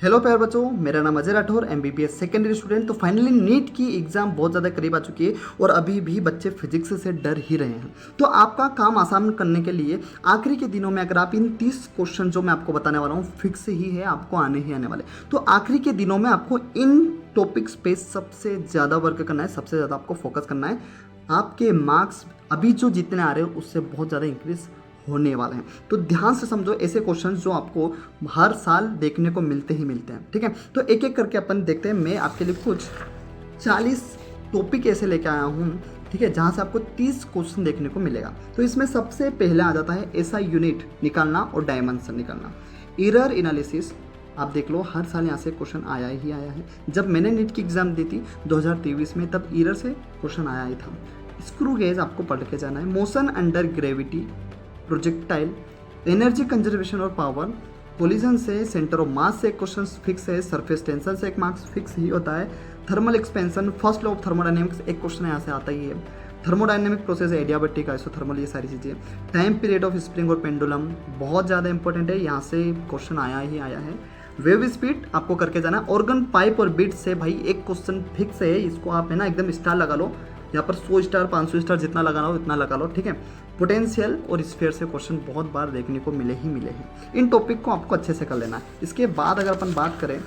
Hello प्यारे बच्चों, मेरा नाम Ajay Rathore, MBBS secondary student. तो फाइनली नीट की एग्ज़ाम बहुत ज़्यादा करीब आ चुकी है और अभी भी बच्चे फिजिक्स से डर ही रहे हैं। तो आपका काम आसान करने के लिए आखिरी के दिनों में अगर आप इन 30 क्वेश्चन जो मैं आपको बताने वाला हूँ फिक्स ही है, आपको आने ही आने वाले। तो आखिरी के दिनों में आपको इन टॉपिक्स पे सबसे ज़्यादा वर्क करना है, सबसे ज़्यादा आपको फोकस करना है। आपके मार्क्स अभी जो जितने आ रहे हो उससे बहुत ज़्यादा इंक्रीज होने वाले हैं। तो ध्यान से समझो ऐसे क्वेश्चंस जो आपको हर साल देखने को मिलते ही मिलते हैं। ठीक है, तो एक एक करके अपन देखते हैं। मैं आपके लिए कुछ 40 टॉपिक ऐसे लेके आया हूँ, ठीक है, जहाँ से आपको 30 क्वेश्चन देखने को मिलेगा। तो इसमें सबसे पहले आ जाता है ऐसा यूनिट निकालना और डायमेंशन निकालना। एरर एनालिसिस आप देख लो, हर साल यहाँ से क्वेश्चन आया ही आया है। जब मैंने नीट की एग्जाम दी थी 2023 में, तब एरर से क्वेश्चन आया ही था। स्क्रू गेज आपको पढ़ के जाना है। Motion under gravity, projectile, energy conservation और पावर, कोलिजन से, सेंटर ऑफ मास से क्वेश्चन फिक्स है, सरफेस टेंशन से एक मार्क्स फिक्स ही होता है, thermal expansion, first law of thermodynamics एक क्वेश्चन यहाँ से आता ही है, थर्मोडायनेमिक प्रोसेस, एडियाबैटिक, आइसोथर्मल, ये सारी चीज़ें। टाइम पीरियड ऑफ स्प्रिंग और पेंडुलम बहुत ज़्यादा इंपॉर्टेंट है, यहाँ से क्वेश्चन आया ही आया है। वेव स्पीड आपको करके जाना है। ऑर्गन, पाइप और बीट से भाई एक क्वेश्चन फिक्स है, इसको आप है ना एकदम स्टार लगा लो, यहाँ पर 100 स्टार 500 स्टार जितना लगाना हो इतना लगा लो। ठीक है, पोटेंशियल और स्फीयर से क्वेश्चन बहुत बार देखने को मिले ही मिले हैं। इन टॉपिक को आपको अच्छे से कर लेना है। इसके बाद अगर अपन बात करें,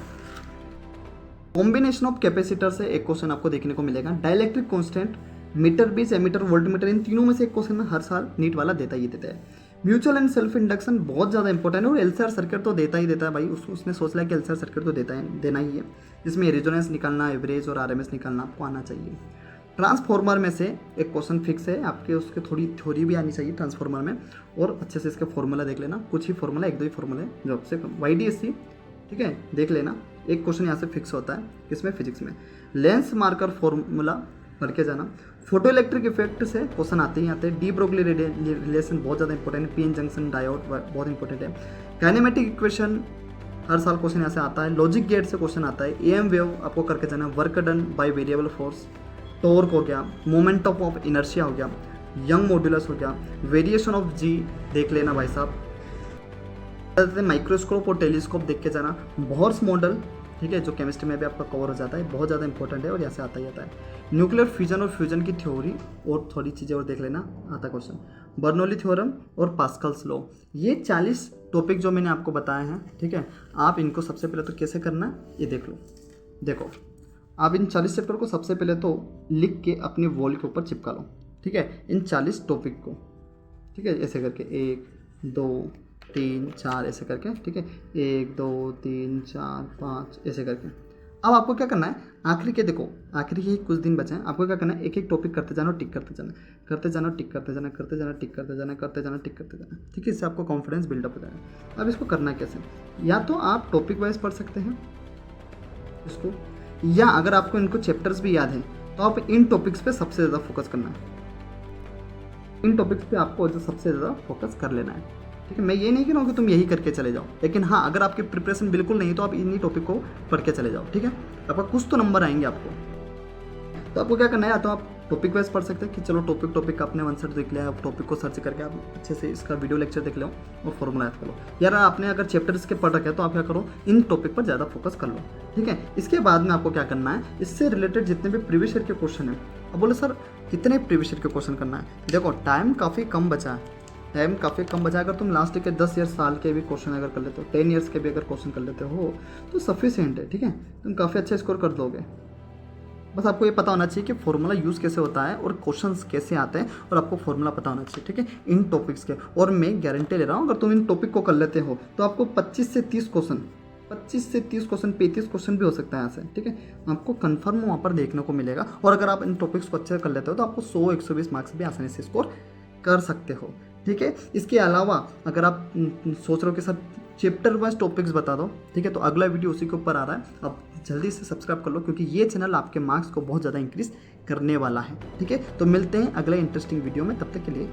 कॉम्बिनेशन ऑफ कैपेसिटर से एक क्वेश्चन आपको देखने को मिलेगा। Dielectric constant, meter base, ammeter, voltmeter, इन तीनों में से एक क्वेश्चन हर साल नीट वाला देता ही देता है। म्यूचुअल एंड सेल्फ इंडक्शन बहुत ज़्यादा इंपॉर्टेंट है और एलसीआर सर्किट तो देता ही देता है भाई। उसने सोच लिया कि एलसीआर सर्किट तो देना ही है, जिसमें रेजोनेंस निकालना, एवरेज और आरएमएस निकालना आपको आना चाहिए। ट्रांसफॉर्मर में से एक क्वेश्चन फिक्स है आपके, उसके थोड़ी थ्योरी भी आनी चाहिए ट्रांसफॉर्मर में, और अच्छे से इसके फॉर्मूला देख लेना। कुछ ही फॉर्मूला, एक दो ही फॉर्मूला है जो आपसे YDSC, ठीक है, देख लेना। एक क्वेश्चन यहाँ से फिक्स होता है किसमें, फिजिक्स में। लेंस मार्कर फॉर्मूला पढ़ के जाना। फोटो इलेक्ट्रिक इफेक्ट से क्वेश्चन आते ही आते हैं। डी ब्रोगली रिलेशन बहुत ज़्यादा इंपॉर्टेंट है। PN जंक्शन डायोड बहुत इंपॉर्टेंट है। काइनेमेटिक इक्वेशन हर साल क्वेश्चन यहाँ से आता है। लॉजिक गेट से क्वेश्चन आता है। AM वेव आपको करके जाना। Work done by variable force, torque हो गया, मोमेंट ऑफ इनर्शिया हो गया, यंग मॉड्यूलस हो गया, वेरिएशन ऑफ G देख लेना भाई साहब। माइक्रोस्कोप और टेलीस्कोप देख के जाना। बोहर्स मॉडल, ठीक है, जो केमिस्ट्री में भी आपका कवर हो जाता है, बहुत ज़्यादा इंपॉर्टेंट है और यहाँ से आता ही आता है। न्यूक्लियर फ्यूजन और फ्यूजन की थ्योरी और थोड़ी चीज़ें और देख लेना, आता क्वेश्चन। बर्नौली थ्योरम और पास्कल्स लॉ, ये 40 टॉपिक जो मैंने आपको बताए हैं, ठीक है, आप इनको सबसे पहले तो कैसे करना है ये देख लो। देखो, आप इन 40 चैप्टर को सबसे पहले तो लिख के अपने वॉल के ऊपर चिपका लो, ठीक है, इन 40 टॉपिक को, ठीक है, ऐसे करके 1 2 3 4 ऐसे करके, ठीक है, 1 2 3 4 5 ऐसे करके। अब आपको क्या करना है, आखिरी के देखो, आखिरी ही कुछ दिन बचे हैं, आपको क्या करना है, एक एक टॉपिक करते जाना, टिक करते जाना, करते जाना, टिक करते जाना, करते जाना, टिक करते जाना, करते जाना, टिक करते जाना, ठीक है। इससे आपको कॉन्फिडेंस बिल्डअप हो जाएगा। अब इसको करना कैसे, या तो आप टॉपिक वाइज पढ़ सकते हैं इसको, या अगर आपको इनको चैप्टर्स भी याद हैं तो आप इन टॉपिक्स पे सबसे ज़्यादा फोकस करना है। इन टॉपिक्स पे आपको जो सबसे ज़्यादा फोकस कर लेना है, ठीक है। मैं ये नहीं कह रहा हूँ कि तुम यही करके चले जाओ, लेकिन हाँ, अगर आपकी प्रिपरेशन बिल्कुल नहीं है तो आप इन्हीं टॉपिक को पढ़ के चले जाओ, ठीक है। आपका कुछ तो नंबर आएंगे आपको। तो आपको क्या करना है, या तो आप टॉपिक वाइज पढ़ सकते हैं कि चलो टॉपिक आपने वन सेट देख लिया, आप टॉपिक को सर्च करके आप अच्छे से इसका वीडियो लेक्चर देख लो और फॉर्मूला याद कर लो। यार आपने अगर चैप्टर्स के पढ़ रखे हैं तो आप क्या करो, इन टॉपिक पर ज़्यादा फोकस कर लो, ठीक है। इसके बाद में आपको क्या करना है, इससे रिलेटेड जितने भी प्रीवियस ईयर के क्वेश्चन हैं, अब बोले सर कितने प्रीवियस ईयर के क्वेश्चन करना है। देखो, टाइम काफ़ी कम बचा है, अगर तुम लास्ट के 10 ईयर साल के भी क्वेश्चन अगर कर लेते हो, 10 ईयर्स के भी अगर क्वेश्चन कर लेते हो तो सफिशिएंट है, ठीक है, तुम काफ़ी अच्छा स्कोर कर दोगे। बस आपको ये पता होना चाहिए कि फॉर्मूला यूज़ कैसे होता है और क्वेश्चंस कैसे आते हैं, और आपको फॉर्मूला पता होना चाहिए, ठीक है, इन टॉपिक्स के। और मैं गारंटी ले रहा हूँ, अगर तुम इन टॉपिक को कर लेते हो तो आपको 25 से 30 क्वेश्चन, 35 क्वेश्चन भी हो सकता है यहाँ से, ठीक है, आपको कंफर्म वहाँ पर देखने को मिलेगा। और अगर आप इन टॉपिक्स को अच्छे कर लेते हो तो आपको 100-120 मार्क्स भी आसानी से स्कोर कर सकते हो, ठीक है। इसके अलावा अगर आप सोच रहे हो कि सर चैप्टर वाइज टॉपिक्स बता दो, ठीक है, तो अगला वीडियो उसी के ऊपर आ रहा है, आप जल्दी से सब्सक्राइब कर लो, क्योंकि ये चैनल आपके मार्क्स को बहुत ज़्यादा इंक्रीज करने वाला है, ठीक है। तो मिलते हैं अगले इंटरेस्टिंग वीडियो में, तब तक के लिए